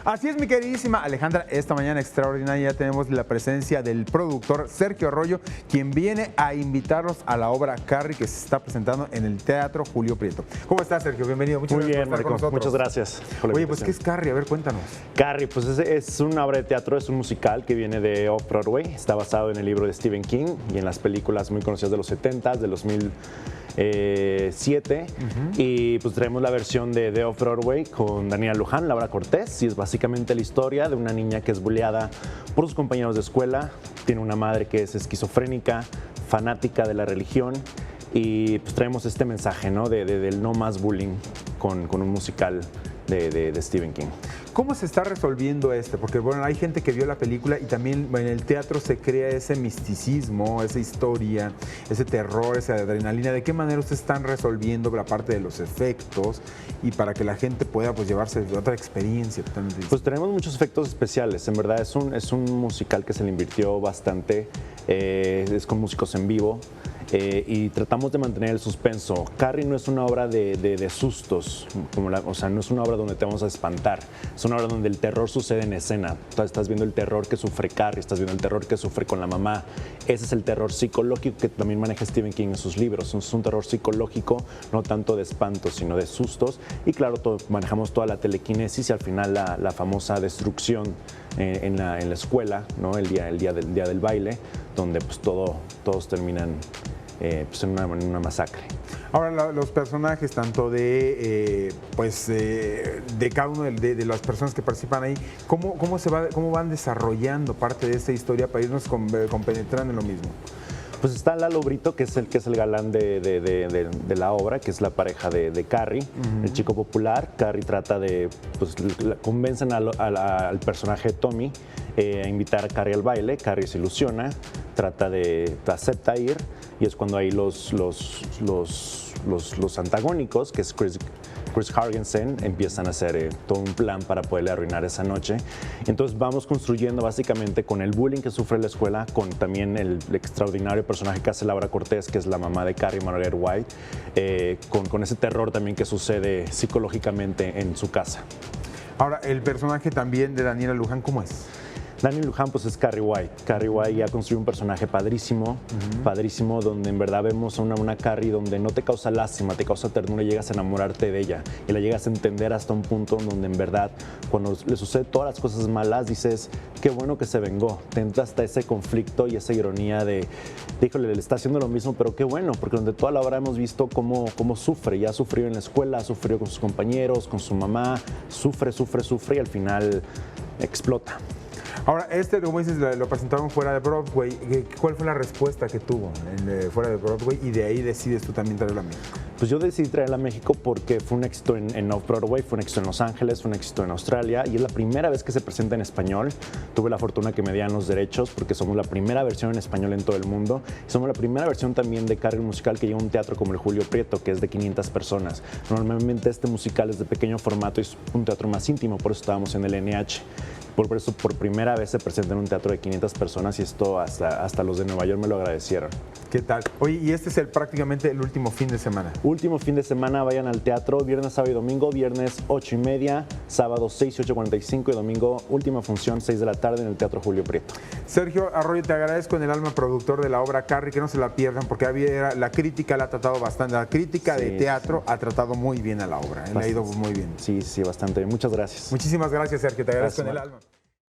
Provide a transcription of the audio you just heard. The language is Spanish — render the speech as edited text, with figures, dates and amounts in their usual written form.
Así es, mi queridísima Alejandra, esta mañana extraordinaria ya tenemos la presencia del productor Sergio Arroyo, quien viene a invitarnos a la obra Carrie que se está presentando en el Teatro Julio Prieto. ¿Cómo estás, Sergio? Bienvenido. Muchas gracias por estar con nosotros. Muchas gracias por la Oye, pues, ¿qué es Carrie? A ver, cuéntanos. Carrie, pues es una obra de teatro, es un musical que viene de Off-Broadway. Está basado en el libro de Stephen King y en las películas muy conocidas de los 70s, de los 2007. Y pues traemos la versión de Off-Broadway con Daniela Luján, Laura Cortés, y es básicamente la historia de una niña que es bulleada por sus compañeros de escuela, tiene una madre que es esquizofrénica, fanática de la religión, y pues traemos este mensaje, ¿no? del no más bullying con un musical de Stephen King. ¿Cómo se está resolviendo Porque bueno, hay gente que vio la película y también en el teatro se crea ese misticismo, esa historia, ese terror, esa adrenalina. ¿De qué manera ustedes están resolviendo la parte de los efectos y para que la gente pueda pues llevarse otra experiencia totalmente distinta? Pues tenemos muchos efectos especiales. En verdad es un musical que se le invirtió bastante. Es con músicos en vivo. Y tratamos de mantener el suspenso. Carrie no es una obra de sustos, o sea, no es una obra donde te vamos a espantar, es una obra donde el terror sucede en escena. Tú estás viendo el terror que sufre Carrie, estás viendo el terror que sufre con la mamá. Ese es el terror psicológico que también maneja Stephen King en sus libros. Es un terror psicológico, no tanto de espantos, sino de sustos. Y claro, manejamos toda la telequinesis y al final la famosa destrucción en la escuela, ¿no? el día del baile, donde pues todos terminan pues en una masacre. Ahora, los personajes, tanto de cada uno de las personas que participan ahí, ¿cómo van desarrollando parte de esta historia para irnos compenetrando en lo mismo? Pues está Lalo Brito, que es el galán de la obra, que es la pareja de Carrie, el chico popular. Carrie trata de, pues convencen al personaje Tommy a invitar a Carrie al baile. Carrie se ilusiona, acepta ir, y es cuando ahí los antagónicos, que es Chris Hargensen, empiezan a hacer todo un plan para poderle arruinar esa noche. Entonces vamos construyendo básicamente con el bullying que sufre la escuela, con también el extraordinario personaje que hace Laura Cortés, que es la mamá de Carrie, Margaret White, con ese terror también que sucede psicológicamente en su casa. Ahora, el personaje también de Daniela Luján, ¿cómo es? Daniela Luján pues es Carrie White. Carrie White ya construyó un personaje padrísimo, padrísimo, donde en verdad vemos a una Carrie donde no te causa lástima, te causa ternura y llegas a enamorarte de ella. Y la llegas a entender hasta un punto donde en verdad, cuando le sucede todas las cosas malas, dices, qué bueno que se vengó. Te entra hasta ese conflicto y esa ironía híjole, le está haciendo lo mismo, pero qué bueno, porque donde toda la obra hemos visto cómo sufre. Ya ha sufrido en la escuela, ha sufrido con sus compañeros, con su mamá, sufre y al final explota. Ahora, como dices, lo presentaron fuera de Broadway. ¿Cuál fue la respuesta que tuvo fuera de Broadway? Y de ahí decides tú también traerla a México. Pues yo decidí traerla a México porque fue un éxito en Off-Broadway, fue un éxito en Los Ángeles, fue un éxito en Australia y es la primera vez que se presenta en español. Tuve la fortuna que me dieran los derechos porque somos la primera versión en español en todo el mundo. Y somos la primera versión también de Carrie musical que llega a un teatro como el Julio Prieto, que es de 500 personas. Normalmente este musical es de pequeño formato y es un teatro más íntimo, por eso estábamos en el NH. Por eso por primera vez se presenta en un teatro de 500 personas y esto hasta los de Nueva York me lo agradecieron. ¿Qué tal? Oye, y este es prácticamente el último fin de semana. Último fin de semana, vayan al teatro, viernes, sábado y domingo, viernes 8:30, sábado 6 y 8:45 y domingo última función 6 de la tarde en el Teatro Julio Prieto. Sergio Arroyo, te agradezco en el alma, productor de la obra Carrie, que no se la pierdan porque la crítica la ha tratado bastante, la crítica de teatro ha tratado muy bien a la obra, le ha ido muy bien. Sí, bastante bien. Muchas gracias. Muchísimas gracias, Sergio, te agradezco en el alma.